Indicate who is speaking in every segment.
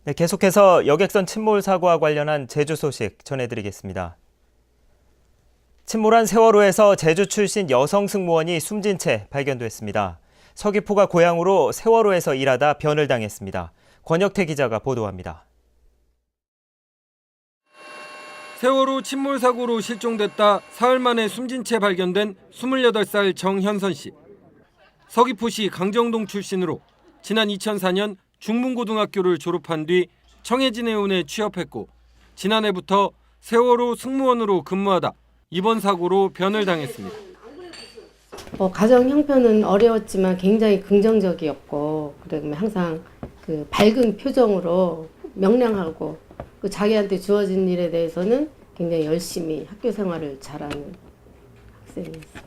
Speaker 1: 네, 계속해서 여객선 침몰 사고와 관련한 제주 소식 전해드리겠습니다. 침몰한 세월호에서 제주 출신 여성 승무원이 숨진 채 발견됐습니다. 서귀포가 고향으로 세월호에서 일하다 변을 당했습니다. 권혁태 기자가 보도합니다.
Speaker 2: 세월호 침몰 사고로 실종됐다 사흘 만에 숨진 채 발견된 28살 정현선 씨. 서귀포시 강정동 출신으로 지난 2004년 중문고등학교를 졸업한 뒤 청해진해운에 취업했고 지난해부터 세월호 승무원으로 근무하다 이번 사고로 변을 당했습니다.
Speaker 3: 가정 형편은 어려웠지만 굉장히 긍정적이었고 그리고 항상 그 밝은 표정으로 명랑하고 그 자기한테 주어진 일에 대해서는 굉장히 열심히 학교 생활을 잘하는 학생이었습니다.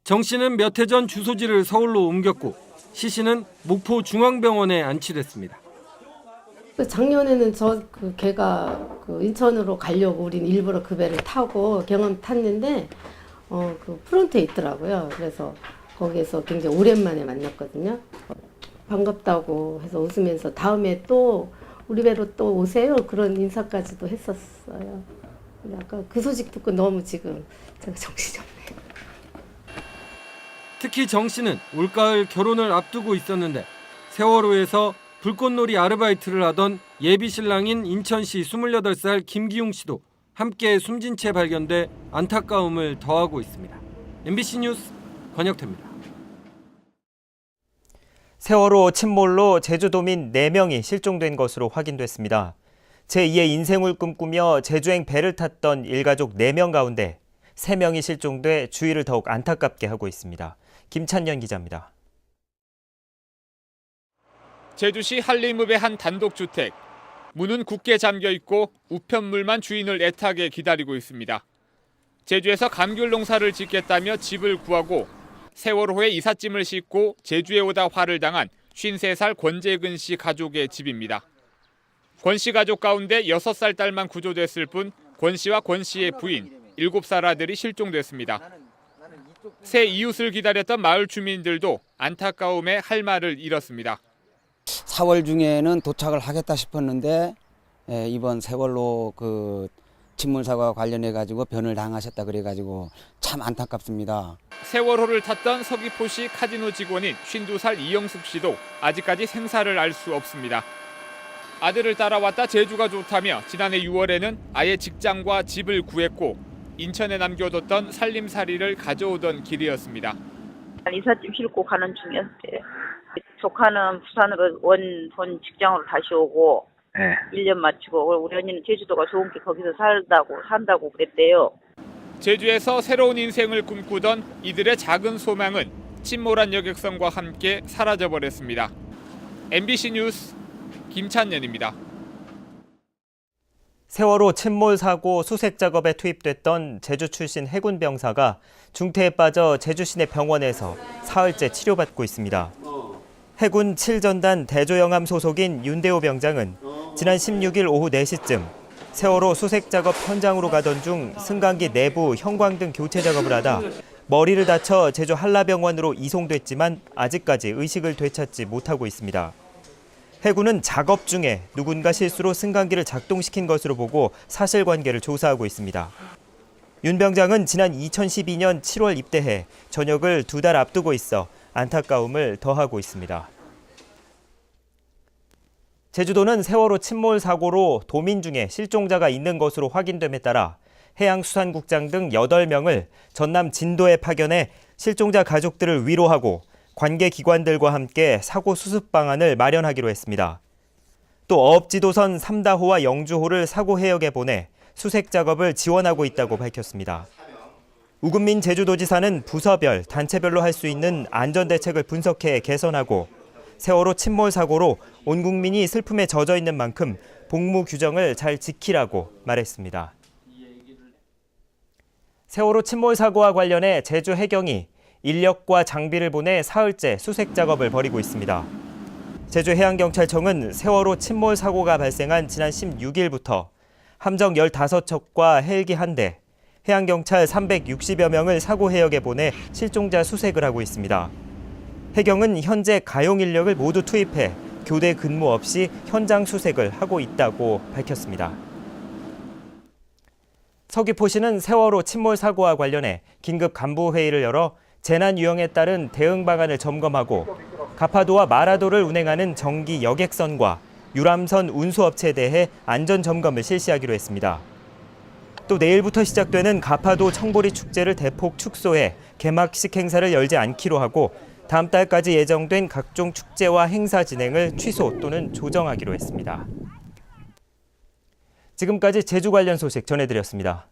Speaker 2: 정 씨는 몇 해 전 주소지를 서울로 옮겼고 시 씨는 목포 중앙병원에 안치됐습니다.
Speaker 3: 작년에는 걔가 인천으로 가려고 우린 일부러 그 배를 타고 경험 탔는데 그 프론트에 있더라고요. 그래서 거기에서 굉장히 오랜만에 만났거든요. 반갑다고 해서 웃으면서 다음에 또 우리 배로 또 오세요. 그런 인사까지도 했었어요. 근데 아까 그 소식 듣고 너무 지금 제가 정신이 없네요.
Speaker 2: 특히 정 씨는 올가을 결혼을 앞두고 있었는데 세월호에서 불꽃놀이 아르바이트를 하던 예비 신랑인 인천시 28살 김기용 씨도 함께 숨진 채 발견돼 안타까움을 더하고 있습니다. MBC 뉴스 권혁태입니다.
Speaker 1: 세월호 침몰로 제주도민 4명이 실종된 것으로 확인됐습니다. 제2의 인생을 꿈꾸며 제주행 배를 탔던 일가족 4명 가운데 3명이 실종돼 주위를 더욱 안타깝게 하고 있습니다. 김찬년 기자입니다.
Speaker 4: 제주시 한림읍의 한 단독주택. 문은 굳게 잠겨 있고 우편물만 주인을 애타게 기다리고 있습니다. 제주에서 감귤 농사를 짓겠다며 집을 구하고 세월호에 이삿짐을 싣고 제주에 오다 화를 당한 53살 권재근 씨 가족의 집입니다. 권 씨 가족 가운데 6살 딸만 구조됐을 뿐 권 씨와 권 씨의 부인, 7살 아들이 실종됐습니다. 새 이웃을 기다렸던 마을 주민들도 안타까움에 할 말을 잃었습니다.
Speaker 5: 4월 중에는 도착을 하겠다 싶었는데 이번 세월호 그 침몰 사고와 관련해 가지고 변을 당하셨다 그래 가지고 참 안타깝습니다.
Speaker 4: 세월호를 탔던 서귀포시 카지노 직원인 52살 이영숙 씨도 아직까지 생사를 알 수 없습니다. 아들을 따라왔다 제주가 좋다며 지난해 6월에는 아예 직장과 집을 구했고 인천에 남겨뒀던 살림살이를 가져오던 길이었습니다.
Speaker 6: 이삿짐 싣고 가는 중이었어요. 조카는 부산으로 본 직장으로 다시 오고 1년 마치고 우리 언니는 제주도가 좋은 게 거기서 산다고 그랬대요.
Speaker 4: 제주에서 새로운 인생을 꿈꾸던 이들의 작은 소망은 침몰한 여객선과 함께 사라져버렸습니다. MBC 뉴스 김찬년입니다.
Speaker 1: 세월호 침몰 사고 수색 작업에 투입됐던 제주 출신 해군 병사가 중태에 빠져 제주 시내 병원에서 사흘째 치료받고 있습니다. 해군 7전단 대조영함 소속인 윤대호 병장은 지난 16일 오후 4시쯤 세월호 수색 작업 현장으로 가던 중 승강기 내부 형광등 교체 작업을 하다 머리를 다쳐 제주 한라병원으로 이송됐지만 아직까지 의식을 되찾지 못하고 있습니다. 해군은 작업 중에 누군가 실수로 승강기를 작동시킨 것으로 보고 사실관계를 조사하고 있습니다. 윤 병장은 지난 2012년 7월 입대해 전역을 2달 앞두고 있어 안타까움을 더하고 있습니다. 제주도는 세월호 침몰 사고로 도민 중에 실종자가 있는 것으로 확인됨에 따라 해양수산국장 등 8명을 전남 진도에 파견해 실종자 가족들을 위로하고 관계 기관들과 함께 사고 수습 방안을 마련하기로 했습니다. 또 어업지도선 3다호와 영주호를 사고 해역에 보내 수색 작업을 지원하고 있다고 밝혔습니다. 우금민 제주도지사는 부서별, 단체별로 할 수 있는 안전대책을 분석해 개선하고 세월호 침몰 사고로 온 국민이 슬픔에 젖어 있는 만큼 복무 규정을 잘 지키라고 말했습니다. 세월호 침몰 사고와 관련해 제주 해경이 인력과 장비를 보내 사흘째 수색 작업을 벌이고 있습니다. 제주해양경찰청은 세월호 침몰 사고가 발생한 지난 16일부터 함정 15척과 헬기 1대, 해양경찰 360여 명을 사고 해역에 보내 실종자 수색을 하고 있습니다. 해경은 현재 가용 인력을 모두 투입해 교대 근무 없이 현장 수색을 하고 있다고 밝혔습니다. 서귀포시는 세월호 침몰 사고와 관련해 긴급 간부회의를 열어 재난 유형에 따른 대응 방안을 점검하고 가파도와 마라도를 운행하는 정기 여객선과 유람선 운수업체에 대해 안전 점검을 실시하기로 했습니다. 또 내일부터 시작되는 가파도 청보리 축제를 대폭 축소해 개막식 행사를 열지 않기로 하고 다음 달까지 예정된 각종 축제와 행사 진행을 취소 또는 조정하기로 했습니다. 지금까지 제주 관련 소식 전해드렸습니다.